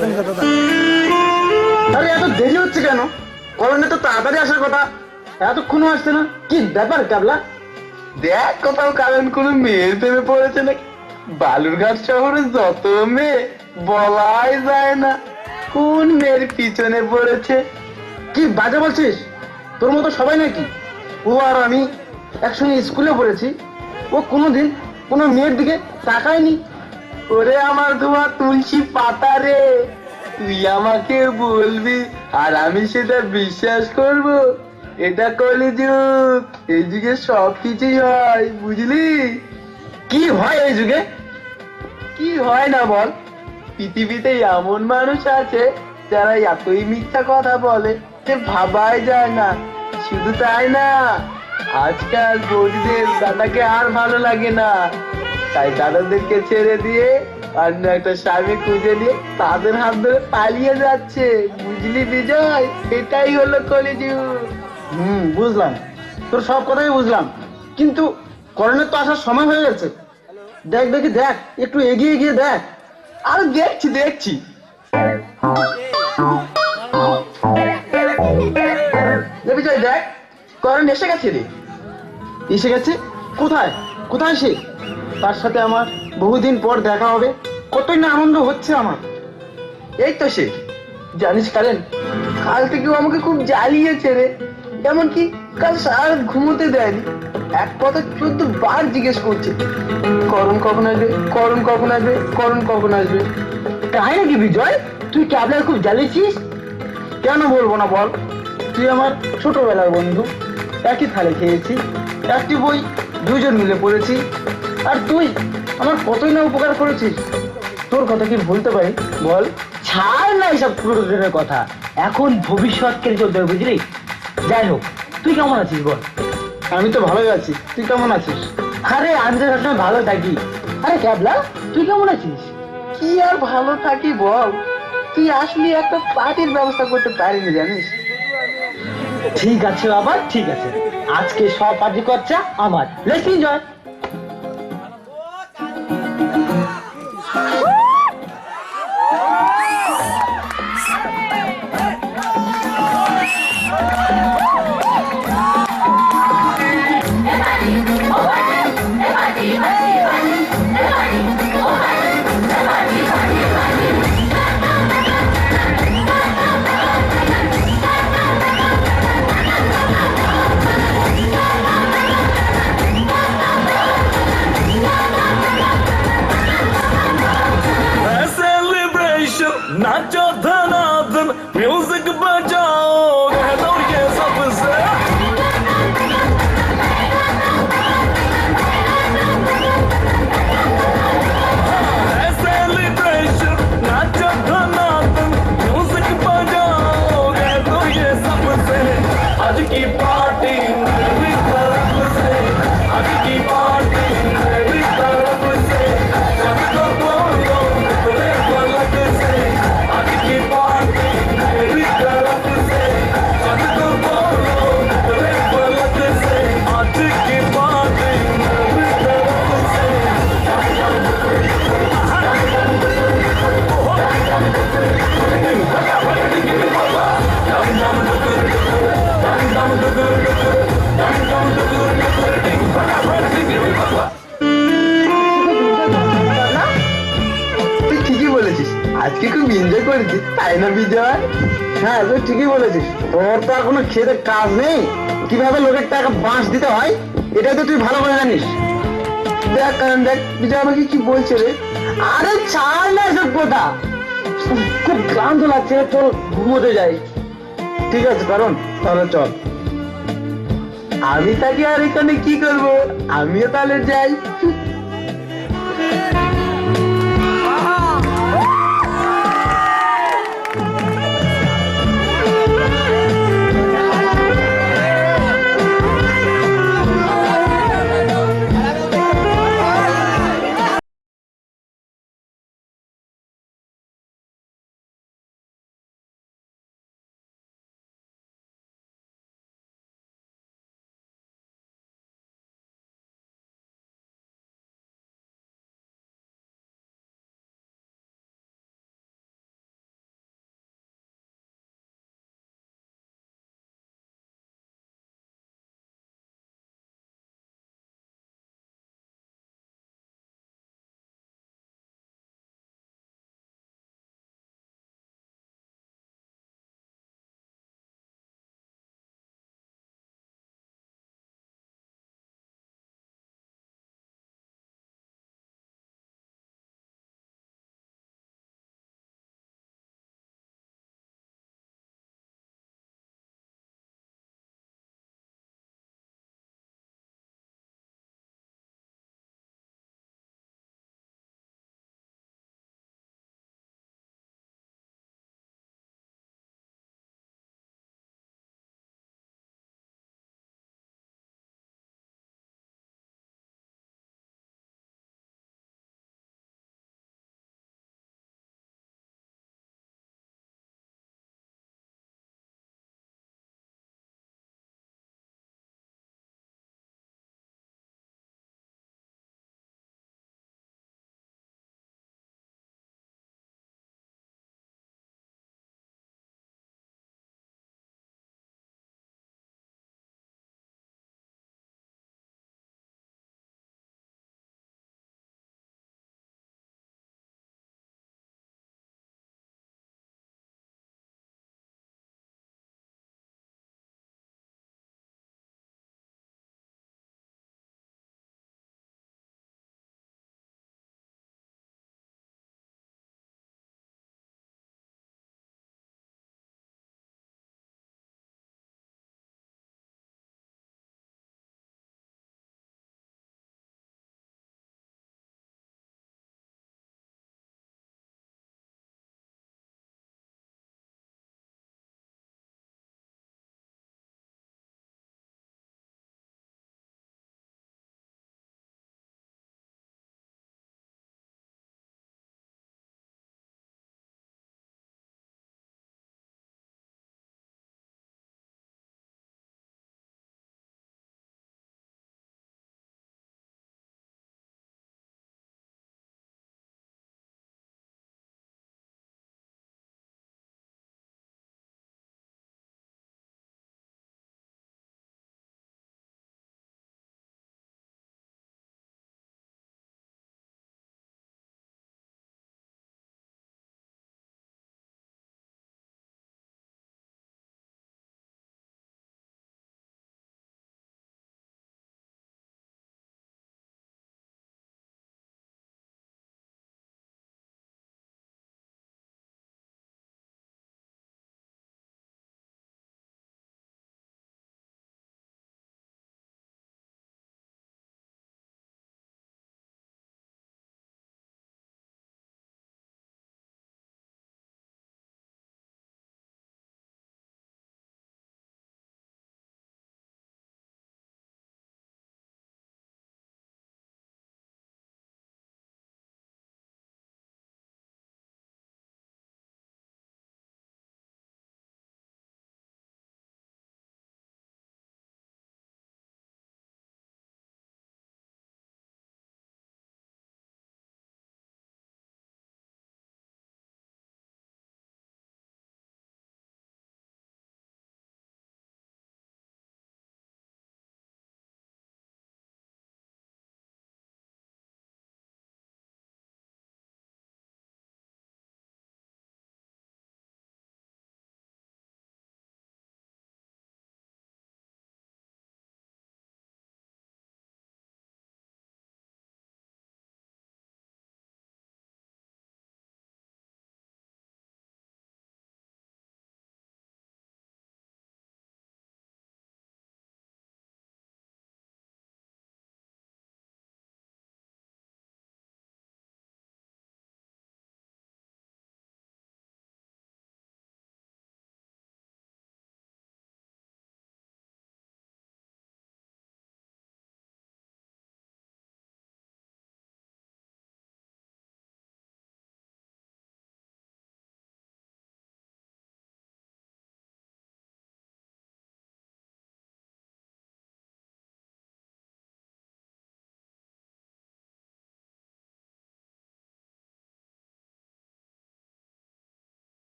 তাড়াতাড়ি যা দাদা। আরে এত দেরি হচ্ছে কেন? করণে তো তাড়াতাড়ি আসার কথা, এতক্ষণও আসছে না, কি ব্যাপার ক্যাবলা? দেখ কোথাও কারণ কোনো মেয়ের প্রেমে পড়েছে নাকি? বালুরঘাট শহরে যত মেয়ে বলাই যায় না কোন মেয়ের পিছনে পড়েছে। কি বাজে বলছিস? তোর মতো সবাই নাকি? ও আর আমি একসঙ্গে স্কুলে পড়েছি, ও কোনোদিন কোনো মেয়ের দিকে তাকায়নি। ওরে আমার ধোয়া তুলসী পাতা রে, তুই আমাকে বলবি আর আমি সেটা বিশ্বাস করব? এটা কলিযুগ, এই যুগে সবকিছুই হয়, বুঝলি? কি হয় এই যুগে? কি হয় না বল? পৃথিবীতে এমন মানুষ আছে যারা এতই মিথ্যা কথা বলে যে ভাবাই যায় না। শুধু তাই না, আজকাল বৌদিদের দাদাকে আর ভালো লাগে না, তাই দাদাদেরকে ছেড়ে দিয়ে অন্য একটা স্বামী খুঁজে নিয়ে তাদের হাত ধরে পালিয়ে যাচ্ছে, বুঝলি বিজয়? এটাই হলো কলিযুগ। বুঝলাম, তোর সব কথাই বুঝলাম, কিন্তু করণের তো আসার সময় হয়ে গেছে। দেখ দেখি দেখ, একটু এগিয়ে গিয়ে দেখ। আর দেখছি দেখছি। বিজয় দেখ, করণ এসে গেছে রে। এসে গেছে? কোথায় কোথায় সে? তার সাথে আমার বহুদিন পর দেখা হবে, কতই না আনন্দ হচ্ছে আমার। এই তো সে। জানিস কারেন, কাল থেকেও আমাকে খুব জ্বালিয়েছে রে, এমনকি কাল সারা রাত ঘুমোতে দেয়নি। এক কথা 14 বার জিজ্ঞেস করছে, করণ কখন আসবে, করণ কখন আসবে, করণ কখন আসবে। তাই নাকি বিজয়? তুই ক্যাবলার খুব জ্বালিয়েছিস? কেন বলবো না বল, তুই আমার ছোটবেলার বন্ধু, একই থালে খেয়েছি, একটি বই দুজন মিলে পড়েছি, আর তুই আমার কতই না উপকার করেছিস। তোর কথা কি ভুলতে পারি বল? ছাড় না এইসব পুরো দিনের কথা, এখন ভবিষ্যৎকে চলতে হবে, বুঝলি? যাই হোক, তুই কেমন আছিস বল? আমি তো ভালোই আছি, তুই কেমন আছিস? আরে আমি তো সবসময় ভালো থাকি। আরে ক্যাবলা, তুই কেমন আছিস? কি আর ভালো থাকি বল, তুই আসলে একটা পার্টির ব্যবস্থা করতে পারিনি, জানিস? ঠিক আছে বাবা, ঠিক আছে, আজকে সব পার্টি খরচা আমার। Let's enjoy. Nacho Dhanadhan music बजाओ कह दो ये सबसे सेलिब्रेशन नाचो धनाधन म्यूजिक बजाओ कह दो ये सबसे आज की पार्टी मेरी तरफ से, आज की पार्टी मेरी तरफ से, सबको बोलो मेरे पलक से, आज की पार्टी मेरी तरफ से, सबको बोलो मेरे पलक से, आज की पार्टी मेरी तरफ से। তুই ঠিকই বলেছিস, আজকে খুব এনজয় করেছি, তাই না বিজয়? হ্যাঁ তুই ঠিকই বলেছিস, তোর তো আর কোনো খেতে কাজ নেই, কিভাবে লোকের টাকা বাঁশ দিতে হয় এটাই তো তুই ভালো করে জানিস। দেখ কারণ দেখ, বিজয় আমাকে কি বলছে রে। আরে ছাড় না এসব কথা, খুব ক্লান্ত লাগছে, চল ঘুমোতে যাই। ঠিক আছে কারণ, তাহলে চল। আমি তাকে আর এখানে কি করবো, আমিও তাহলে যাই।